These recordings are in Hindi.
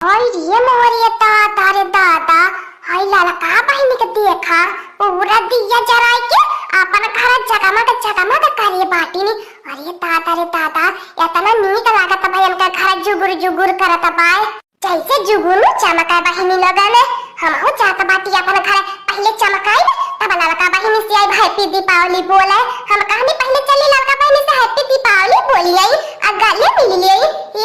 हाय रे मोरे दादा रे दादा। हाय लाला का बहिनी के देखा पूरा दिया जराय के अपन घर जगमग करे बाटी नी। अरे दादा रे दादा इतना नीक लागत भाई हमका घर जुगुर जुगुर करत बाय जैसे जुगुर चमका बहिनी लगने हम हो जात बाटी अपन घर पहले चमकाई तब लड़का बहिनी से आई हैप्पी दीपावली बोले हम कहानी पहले चली लड़का बहिनी से हैप्पी दीपावली बोली आई आ गले मिल ली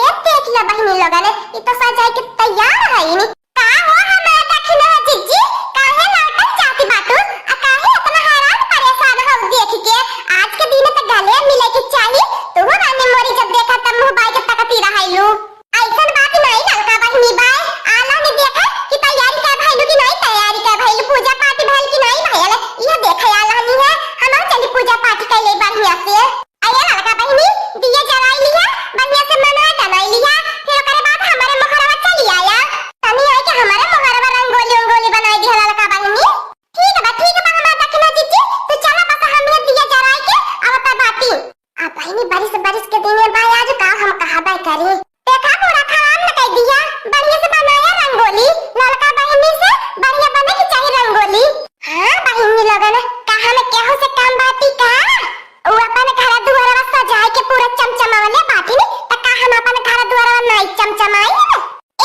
ये देख ला बहिनी लगने ये तो सजाई के तैयार है नी का हो हमारा दखिना जीजी काहे नाटक जाती बाटू आ काहे इतना हैरान परेशान हो देख के आज के दिन तो गले मिले के चाहिए तू रानी मोरी जब देखा तब मुंह बाई के तकती रहाइलू ऐसन बात नहीं लड़का बहिनी बाय आला ने देखा कि तैयारी कर भाईलू की नहीं तैयारी कर भाईलू पूजा पाठ भइल की नहीं भइल ये देखा आला नहीं है हम चली पूजा पाठ कर ले बढ़िया से अरे लड़का बहिनी दिया जलाई लिया बढ़िया से मना डलाई लिया फिर ओकरे बाद हमारे मोहरवा चली आया तनी है कि हमारे मोहरवा रंगोली बनाई दी लड़का बहिनी ठीक है हमारा दखना जीजी तो चला बस हम ये दिया जलाई के अब तक बाती आ बहिनी बारिश के दिन में भाई आज का हम कहा बाय करी देखा पूरा खराब न कर दिया बढ़िया से बनाया रंगोली लड़का बहिनी से बढ़िया बने की चाहिए रंगोली हां बहिनी लगन कहां में केहू से काम बाती का ओ अपन घर दुआरा सजाए के पूरा चमचमावले बाटी नी त का हम अपन घर दुआरा नहीं चमचमाई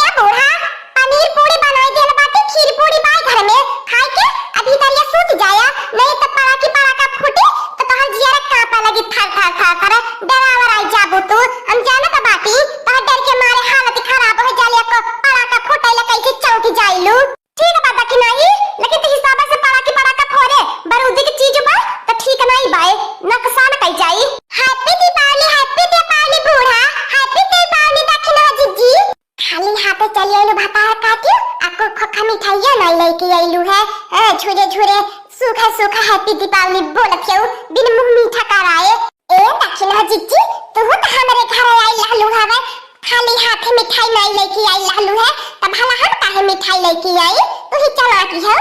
ए बूढ़ा पनीर पूरी बनाई देल बाटी खीर पूरी बाई घर में खाए के अभी तक ये सूत जाया नहीं तो पड़ा का फूटे तो तोहर जिया कांपा लगी थर कर डरावर आई जाबू तू हम जानत बाटी तोहर डर के मारे हालत खराब हो जाले को पड़ा का फूटेले कैसे चौकी जाइलू ठीक है बाबा की नहीं लेकिन तो हिसाब से पड़ा का फोरे बरूदी की चीज बा तो ठीक नहीं बाए नुकसान कई जाई हैप्पी दीपावली बूढ़ा हैप्पी दीपावली दखना जीजी खाली हाथे चली आइलू भाता काटी आको खोखा मिठाइया नहीं लेके आइलू है झुरे सूखा हैप्पी दीपावली बोलत हो बिन मुंह मीठा कराए ए दखना जीजी तू तो हमारे घर आई लालू हवे खाली हाथे मिठाई नहीं लेके आई लालू है तब भला हम काहे मिठाई लेके आई तू ही चला की है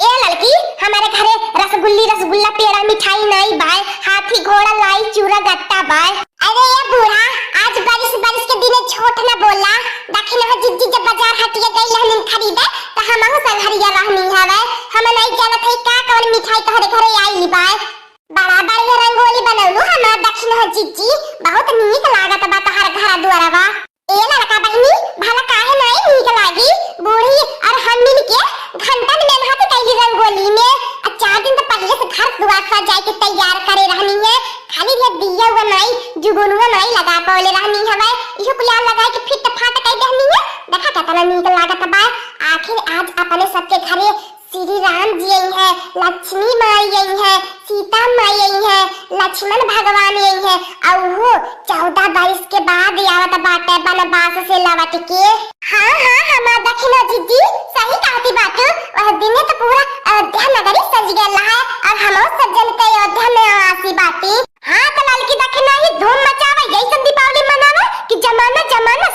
ए लड़की हमारे घरे रसगुल्ला पेड़ा मिठाई नहीं बाय हाथी घोड़ा लाई चूरा गट्टा बाय अरे ये बूढ़ा आज बारिश के दिन छोट न बोला दखिना जीजी जब बाजार हटिया गई रहनी खरीदे त हमहु संघरिया रहनी हवे हम नहीं जानत है का कौन मिठाई तोहरे घरे आई बाय बड़ा बढ़िया रंगोली बनौलू हमार दखिना जीजी बहुत नीक लागत बा तोहर घर दुआरवा ए लड़का बहिनी भला काहे नहीं नीक लागी बूढ़ी और हम मिल के घंटा में मेहनत कैली रंगोली में 4 दिन तो पहले से घर दुआर सजाए के तैयार करे रहनी है खाली ये दिया हुआ नहीं जुगनुआ नहीं लगा पाले रहनी है इहो पुलिया लगाए के फिट फाट कई देहनी है देखा कितना नीक लागत बा आखिर आज अपने सबके घरे श्री राम जी आई है लक्ष्मी माई आई है सीता माई आई है लक्ष्मण भगवान आई है और वो 14 वर्ष के बाद आवत बाटे बनवास से लौट के हां हमारा दखिना जीजी सही कहती बात वह दिन तो पूरा अयोध्या नगरी सज गया है और हम सज्जन के अयोध्या में आसी बाटी हां तो लड़की दखिना ही धूम मचावे जैसे दीपावली मनावे कि जमाना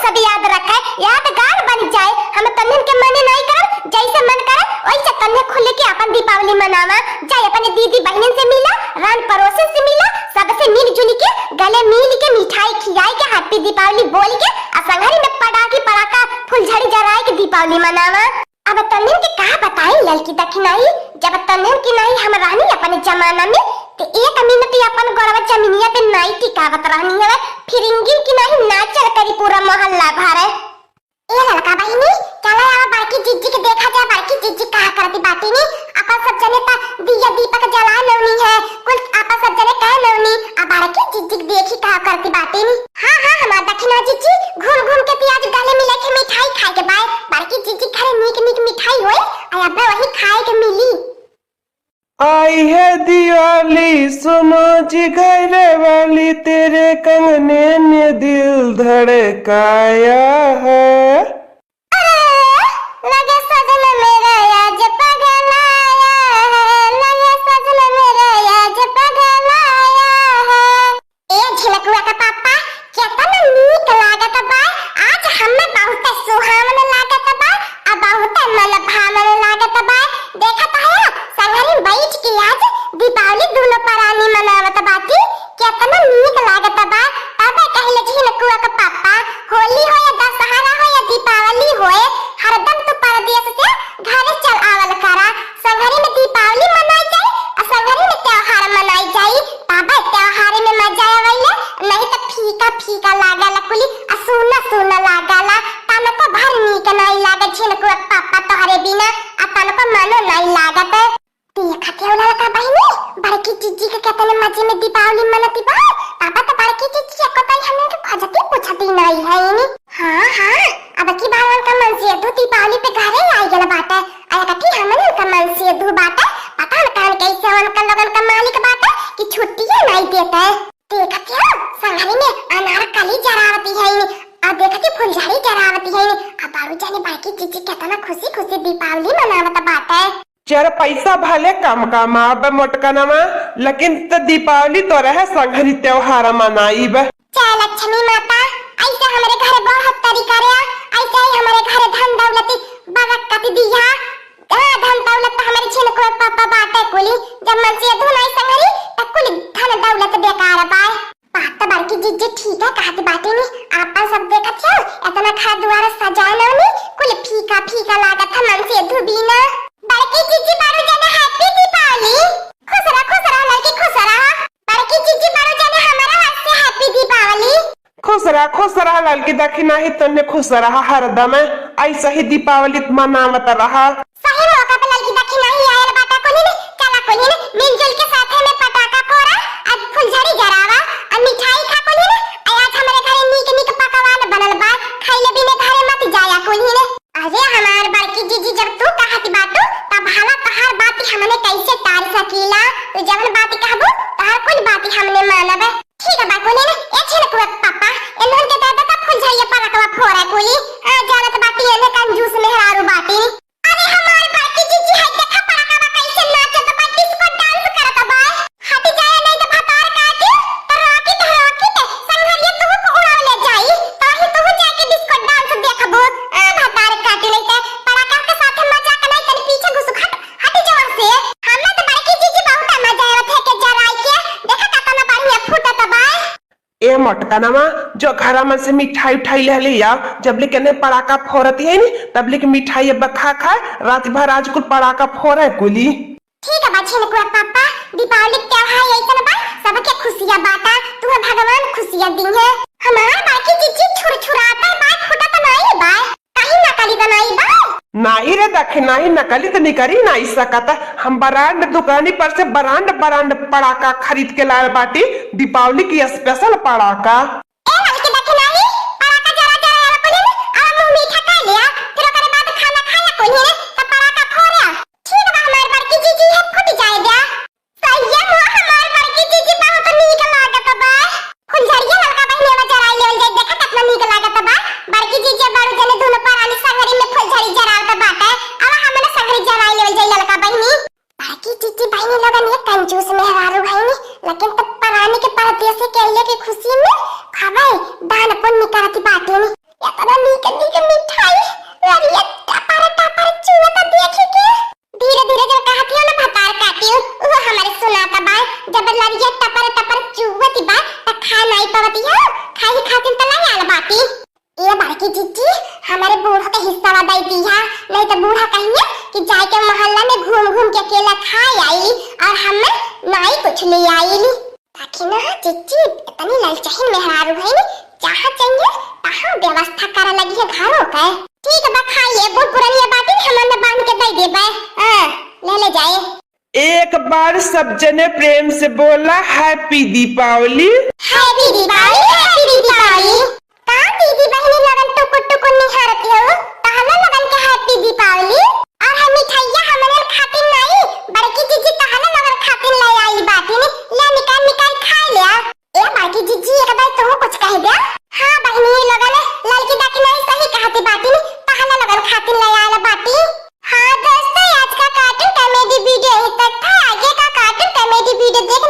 सब याद रखे यादगार बन जाए हम तन्ने के मन नहीं कर जैसे मन करे वैसे तन्ने खुले के अपन दीपावली मनावा जाए अपने दीदी बहनन से मिला रान पड़ोसन से मिला सबसे मिलजुल के गले मिल के मिठाई खिलाए के हैप्पी दीपावली बोल के असंगरी में पटाखा फुलझड़ी जलाए के दीपावली मनावा अब तन्ने के का बताई लड़की दखिनाई जब तन्ने की नहीं हम रहनी अपने जमाना में तो 1 मिनट अपन गोरवा जमीनिया पे नहीं टिकावत रहनी है फिरिंगी की नहीं नाचल करी पूरा मोहल्ला भर ए लड़का बहिनी चला आवा बाकी जीजी के देखा जा बाकी जीजी का करती बाती नी अपन सब जने ता दिया दीपक जला नवनी है कुल अपन सब जने का नवनी आ बाकी जीजी के देखी का करती बाती नी हां हमारा दखिना जीजी घूम के प्याज गले मिला के मिठाई खाए के बाय बाकी जीजी घरे नीक मिठाई होए आ अब वही खाए के मिली आई है दिवाली सुनो जिगरे वाली तेरे कंगने ने दिल धड़काया है लगे सजन मेरा आज पगलाया है लगे सजन मेरा आज पगलाया है ए झिलकुआ का पापा कितना नीक लागत बा आज हमें बहुत सुहावन लागत बा आ बहुत मन भावन लागत बा देखत है संगरी बैठ के आज दीपावली दोनों परानी मनावत बाटी कितना नीक लागत बा अब कहले झिलकुआ का पापा होली हो या दशहरा हो या दीपावली कितने मजे में दीपावली मनती बा। पापा तो बड़की चीची को तो हमने तो खजती पूछती नहीं है इनी। हां हां अब की बार का मन से दो दीपावली पे घरे आई गेल बाटे। आया कथी हमने का मन से दो बाटे पता न कान कैसे उनका लगन का मालिक बाटे कि छुट्टी नहीं देता है। देखा क्या संघरी में अनार कली जरावती है इनी। अब देखा कि फुलझड़ी जरावती है इनी। अब बाबू जाने बड़की चीची कितना खुशी खुशी दीपावली मनावत बाटे। चर पैसा भले कम कमाब मोटकनमा लेकिन तो दीपावली तो रहे संघरी त्योहार मनाइब। जय लक्ष्मी माता ऐसे हमारे घर बहुत तरीका रे ऐसे ही हमारे घर धन दौलत बरकत दिया। धन दौलत हमारे छिन को पापा बाटे कुली जब मन से धुनाई संघरी त कुल धन दौलत बेकार पाए। बात तो बड़की जीजी ठीक है कहती बाटे नी आपन सब देखत छ इतना घर द्वार सजाना नी कुल फीका फीका लागत मन से धुबीना। बड़की जीजी बारू जाने हैप्पी दीपावली। खुश रह लड़की खुश रह। बड़की जीजी बारू जाने हमारा वास्ते हैप्पी दीपावली। खुश रहा लड़की देखी नहीं तन्ने खुश रहा हरदम ऐसा ही दीपावली मनावत रहा। सही मौका पे लड़की देखी नहीं आयल बाटा कोनी ने चला कोनी ने मिलजुल के साथे में पटाखा फोड़ा और फुलझड़ी जरावा और मिठाई खा कोनी ने आज हमारे घरे नीक पकवान बनल बा खाइले बिना घरे मत जाया कोनी ने। अरे हमार बड़की जीजी जब तू कहती बाटू तब हाला तहार बात हमने कैसे टाल सकीला। तो जब बात कहबो तहार कुल बात हमने मानब। ठीक है बाकोने ने ए छिन को पापा एलोन के दादा का फुलझड़ी पराकवा फोड़ा कोई आ जानत बाटी एने कंजूस मेहरारू बाटी। अरे हमार बड़की जीजी है देखा पराकवा कैसे नाचत बा डिस्को डांस करत बा। हट जाए नहीं तो भतार काटी तो रॉकेट संघरिया तू को उड़ा ले जाई तो ही तू जाके डिस्को डांस देखबो। भतार काटी नहीं ते पराका के साथ मजाक नहीं कर पीछे घुस हट जाओ से। हमने तो बड़की जीजी बहुत मजा आवत है के जराई के देखा कितना बढ़िया फूटत बा। ए मोटकनमा जो घर में से मिठाई उठाई ले लिया जब ले के पड़ाका फोड़ती है नी तब ले के मिठाई अब खा रात भर आज कुल पड़ाका फोड़े कुली। ठीक है बच्चे को पापा दीपावली त्योहार ऐसा बा सबके खुशियां बांटा तुम्हें भगवान खुशियां दी है। हमार बाकी चीज छुरछुराता है बात फुटा तो नहीं बा कहीं नकली बनाई बा। नहीं रे देखे नहीं नकली तो निकली नहीं सकता। हम ब्रांड दुकानी पर से ब्रांड पड़ाका खरीद के लाए बाटी दीपावली की स्पेशल पड़ाका। ए लड़की देखे नहीं पड़ाका जरा कोनी आ मुंह मीठा कर लिया फिर ओकरे बाद खाना खाया कोनी ने त पड़ाका फोड़या। ठीक बा हमार बड़की जीजी है फट जाए दिया। सही है हमार बड़की जीजी बहुत नीक लागत बा। फुलझड़िया लड़का बहिने में जराई ले जाए देखा कितना नीक लागत बा। बड़की जीजी बारू जने दोनों परानी संगरी में फुलझड़ी जरावत बाटे अब हमने संगरी जराई ले जाए लड़का बहिनी। बड़की जीजी बहिनी लगन ये कंजूस मेहरारू बहिनी लेकिन तब परानी के परदेश से केले की खुशी में खावे दान पुण्य करती बाटे नी इतना नीक मिठाई लड़िया टपर चुवत देखी के धीरे जो कहती हो ना भतार काटी वो हमारे सुनाता बा जब लड़िया टपर चुवती बा त खा नहीं पवती है खाई खातिन त नहीं आल बाटी। ये बड़की जीजी हमारे बूढ़ा का हिस्सा वादा दी है नहीं तो बूढ़ा कहिए कि जाए के मोहल्ला में घूम के केला खाई आई और हमें नहीं कुछ ले आई ली। ताकि ना जीजी इतनी ललचाही मेहरारू है नी जहाँ चाहिए तहाँ व्यवस्था करा लगी है घरों का। ठीक बा खाइए बहुत पुरानी बातें हमने बांध के दे दे बा ले जाए। एक बार सब जने प्रेम से बोला हैप्पी दीपावली। हैप्पी दीपावली का दीदी बहनी लगन टुकुर निहारती हो तहला लगन के हैप्पी दीपावली और हम मिठाइयां हमने खातिर नहीं बड़की जीजी तहला लगन खातिर ले आई बाटी ने ले निकाल खा लिया। ए बड़की जीजी एक बार तुम कुछ कह दे। हां बहनी लगन लड़की दाकी नहीं सही कहती बाटी ने तहला लगन खातिर ले आई बाटी। हां दोस्तों आज का कार्टून कॉमेडी वीडियो यहीं तक था। आगे का कार्टून कॉमेडी वीडियो देख